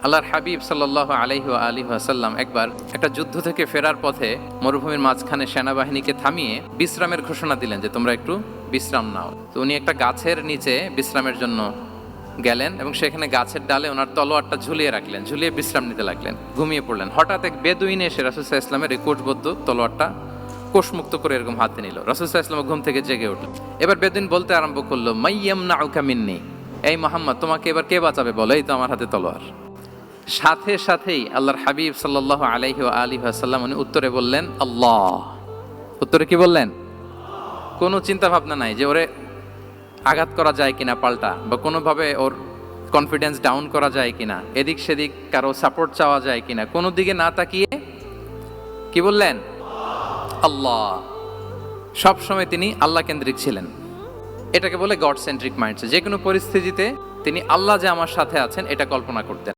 আল্লাহর হাবিব সাল্লাল্লাহু আলাইহি ওয়া আলিহি ওয়াসাল্লাম একবার একটা যুদ্ধ থেকে ফেরার পথে মরুভূমির মাঝখানে সেনাবাহিনীকে থামিয়ে বিশ্রামের ঘোষণা দিলেন যে তোমরা একটু বিশ্রাম নাও। তো উনি একটা গাছের নিচে বিশ্রামের জন্য গেলেন এবং সেখানে গাছের ডালে ওনার তলোয়ারটা ঝুলিয়ে রাখলেন, ঝুলিয়ে বিশ্রাম নিতে লাগলেন, ঘুমিয়ে পড়লেন। হঠাৎ এক বেদুইন এসে রাসূল সাল্লাল্লাহু আলাইহি ওয়াসাল্লামের এই কোষবদ্ধ তলোয়ারটা কোষমুক্ত করে এরকম হাতে নিল। রাসূল সাল্লাল্লাহু আলাইহি ওয়াসাল্লাম ঘুম থেকে জেগে উঠলেন। এবার বেদুইন বলতে আরম্ভ করলো, মাইয়ামনাউকা মিন্নি, এই মুহাম্মদ তোমাকে এবার কে বাঁচাবে বলো, এই তো আমার হাতে তলোয়ার। সাথে সাথেই আল্লাহর হাবিব সাল্লাল্লাহু আলাইহি ওয়া আলিহি ওয়াসাল্লাম উনি উত্তরে বললেন আল্লাহ। উত্তরে কি বললেন? কোনো চিন্তা ভাবনা নাই যে ওরে আঘাত করা যায় কিনা পাল্টা, বা কোনোভাবে ওর কনফিডেন্স ডাউন করা যায় কিনা, এদিক সেদিক কারো সাপোর্ট চাওয়া যায় কিনা, কোনো দিকে না তাকিয়ে কি বললেন? আল্লাহ। সব সময় তিনি আল্লাহ কেন্দ্রিক ছিলেন। এটাকে বলে গড সেন্ট্রিক মাইন্ডসেট। যে কোনো পরিস্থিতিতে তিনি আল্লাহ যে আমার সাথে আছেন এটা কল্পনা করতেন।